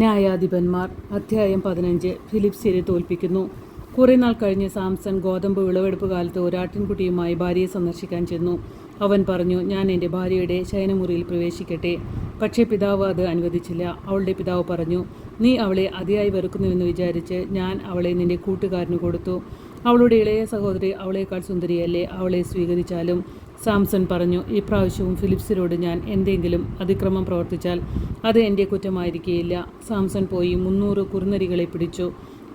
ന്യായാധിപന്മാർ അധ്യായം 15. ഫിലിപ്സ്യരെ തോൽപ്പിക്കുന്നു. കുറെ നാൾ കഴിഞ്ഞ് സാംസൺ ഗോതമ്പ് വിളവെടുപ്പ് കാലത്ത് ഒരാട്ടിൻകുട്ടിയുമായി ഭാര്യയെ സന്ദർശിക്കാൻ ചെന്നു. അവൻ പറഞ്ഞു, ഞാൻ എൻ്റെ ഭാര്യയുടെ ശയനമുറിയിൽ പ്രവേശിക്കട്ടെ. പക്ഷേ പിതാവ് അത് അനുവദിച്ചില്ല. അവളുടെ പിതാവ് പറഞ്ഞു, നീ അവളെ അതിയായി വെറുക്കുന്നുവെന്ന് വിചാരിച്ച് ഞാൻ അവളെ നിന്റെ കൂട്ടുകാരന് കൊടുത്തു. അവളുടെ ഇളയ സഹോദരി അവളേക്കാൾ സുന്ദരിയല്ലേ, അവളെ സ്വീകരിച്ചാലും. സാംസൺ പറഞ്ഞു, ഈ പ്രാവശ്യവും ഫിലിപ്സ്യരോട് ഞാൻ എന്തെങ്കിലും അതിക്രമം പ്രവർത്തിച്ചാൽ അത് എൻ്റെ കുറ്റമായിരിക്കുകയില്ല. സാംസൺ പോയി 300 കുറുനരികളെ പിടിച്ചു,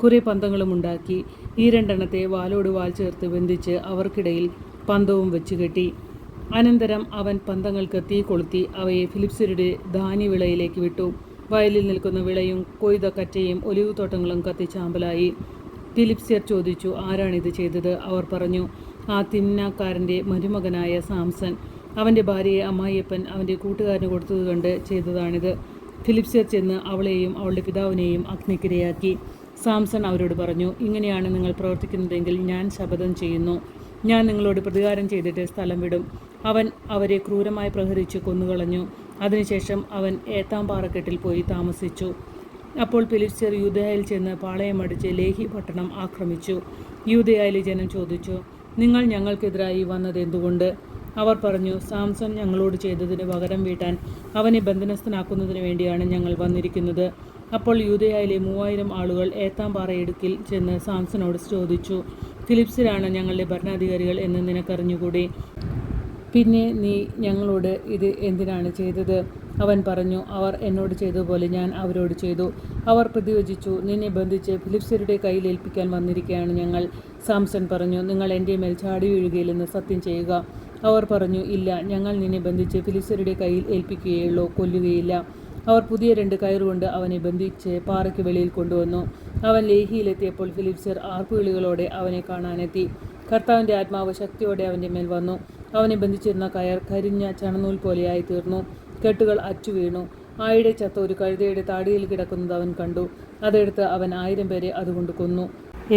കുറെ പന്തങ്ങളും ഉണ്ടാക്കി. ഈ 2 എണ്ണത്തെ വാലോട് വാൽ ചേർത്ത് ബന്ധിച്ച് അവർക്കിടയിൽ പന്തവും വെച്ച് കെട്ടി. അനന്തരം അവൻ പന്തങ്ങൾക്ക് തീ കൊളുത്തി അവയെ ഫിലിപ്സ്യരുടെ ധാന്യവിളയിലേക്ക് വിട്ടു. വയലിൽ നിൽക്കുന്ന വിളയും കൊയ്ത കറ്റയും ഒലിവ് തോട്ടങ്ങളും കത്തിച്ചാമ്പലായി. ഫിലിപ്സ്യർ ചോദിച്ചു, ആരാണിത് ചെയ്തത്? അവർ പറഞ്ഞു, ആ തിമ്നാക്കാരൻ്റെ മരുമകനായ സാംസൺ. അവൻ്റെ ഭാര്യയെ അമ്മായിയപ്പൻ അവൻ്റെ കൂട്ടുകാരന് കൊടുത്തത് കണ്ട് ചെയ്തതാണിത്. ഫിലിപ്സ്യർ ചെന്ന് അവളെയും അവളുടെ പിതാവിനെയും അഗ്നിക്കിരയാക്കി. സാംസൺ അവരോട് പറഞ്ഞു, ഇങ്ങനെയാണ് നിങ്ങൾ പ്രവർത്തിക്കുന്നതെങ്കിൽ ഞാൻ ശപഥം ചെയ്യുന്നു, ഞാൻ നിങ്ങളോട് പ്രതികാരം ചെയ്തിട്ട് സ്ഥലം വിടും. അവൻ അവരെ ക്രൂരമായി പ്രഹരിച്ച് കൊന്നുകളഞ്ഞു. അതിനുശേഷം അവൻ ഏത്താം പാറക്കെട്ടിൽ പോയി താമസിച്ചു. അപ്പോൾ ഫിലിപ്സ്യർ യൂദയായിൽ ചെന്ന് പാളയമടിച്ച് ലേഹി പട്ടണം ആക്രമിച്ചു. യൂദയായിലെ ജനം ചോദിച്ചു, നിങ്ങൾ ഞങ്ങൾക്കെതിരായി വന്നത് എന്തുകൊണ്ട്? അവർ പറഞ്ഞു, സാംസൺ ഞങ്ങളോട് ചെയ്തതിന് പകരം വീട്ടാൻ അവനെ ബന്ധനസ്ഥനാക്കുന്നതിന് വേണ്ടിയാണ് ഞങ്ങൾ വന്നിരിക്കുന്നത്. അപ്പോൾ യൂദയായിലെ 3000 ആളുകൾ ഏത്താം പാറയിടുക്കിൽ ചെന്ന് സാംസണോട് ചോദിച്ചു, ഫിലിപ്സ്യരാണ് ഞങ്ങളുടെ ഭരണാധികാരികൾ എന്ന് നിനക്കറിഞ്ഞുകൂടി? പിന്നെ നീ ഞങ്ങളോട് ഇത് എന്തിനാണ് ചെയ്തത്? അവൻ പറഞ്ഞു, അവർ എന്നോട് ചെയ്തതുപോലെ ഞാൻ അവരോട് ചെയ്തു. അവർ പ്രതിവചിച്ചു, നിന്നെ ബന്ധിച്ച് ഫിലിപ്സ്യരുടെ കയ്യിൽ ഏൽപ്പിക്കാൻ വന്നിരിക്കുകയാണ് ഞങ്ങൾ. സാംസൺ പറഞ്ഞു, നിങ്ങൾ എൻ്റെ മേൽ ചാടി വീഴുകയില്ലെന്ന് സത്യം ചെയ്യുക. അവർ പറഞ്ഞു, ഇല്ല, ഞങ്ങൾ നിന്നെ ബന്ധിച്ച് ഫിലിപ്സ്യരുടെ കയ്യിൽ ഏൽപ്പിക്കുകയുള്ളൂ, കൊല്ലുകയില്ല. അവർ പുതിയ 2 കയറുകൊണ്ട് അവനെ ബന്ധിച്ച് പാറയ്ക്ക് വെളിയിൽ കൊണ്ടുവന്നു. അവൻ ലേഹിയിലെത്തിയപ്പോൾ ഫിലിപ്സ്യർ ആർപ്പുവിളികളോടെ അവനെ കാണാനെത്തി. കർത്താവിൻ്റെ ആത്മാവ് ശക്തിയോടെ അവൻ്റെ മേൽ വന്നു. അവനെ ബന്ധിച്ചിരുന്ന കയർ കരിഞ്ഞ ചണനൂൽ പോലെയായി തീർന്നു. കെട്ടുകൾ അറ്റുവീണു. ആയിടെ ചത്ത ഒരു കഴുതയുടെ താടിയിൽ കിടക്കുന്നത് അവൻ കണ്ടു. അതെടുത്ത് അവൻ 1000 പേരെ അതുകൊണ്ട് കൊന്നു.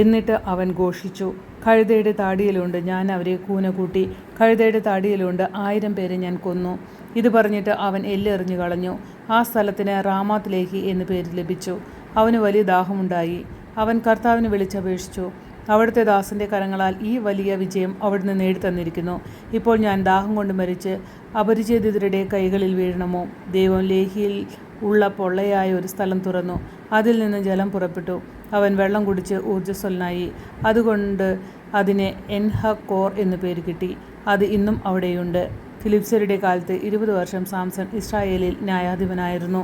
എന്നിട്ട് അവൻ ഘോഷിച്ചു, കഴുതയുടെ താടിയിലുണ്ട്, ഞാൻ അവരെ കൂന കൂട്ടി. കഴുതയുടെ താടിയിലുണ്ട്, 1000 പേരെ ഞാൻ കൊന്നു. ഇത് പറഞ്ഞിട്ട് അവൻ എല്ലെറിഞ്ഞു കളഞ്ഞു. ആ സ്ഥലത്തിന് റാമാത്ത് ലേഹി എന്ന് പേര് ലഭിച്ചു. അവന് വലിയ ദാഹമുണ്ടായി. അവൻ കർത്താവിനെ വിളിച്ചപേക്ഷിച്ചു, അവിടുത്തെ ദാസൻ്റെ കരങ്ങളാൽ ഈ വലിയ വിജയം അവിടുന്ന് നേടിത്തന്നിരിക്കുന്നു. ഇപ്പോൾ ഞാൻ ദാഹം കൊണ്ട് മരിച്ച് അപരിചിതരുടെ കൈകളിൽ വീഴണമോ? ദൈവം ലേഹിയിൽ ഉള്ള പൊള്ളയായ ഒരു സ്ഥലം തുറന്നു. അതിൽ നിന്ന് ജലം പുറപ്പെട്ടു. അവൻ വെള്ളം കുടിച്ച് ഊർജ്ജസ്വലനായി. അതുകൊണ്ട് അതിന് എൻഹക്കോർ എന്നു പേര് കിട്ടി. അത് ഇന്നും അവിടെയുണ്ട്. ഫിലിപ്സ്യരുടെ കാലത്ത് 20 വർഷം സാംസൺ ഇസ്രായേലിൽ ന്യായാധിപനായിരുന്നു.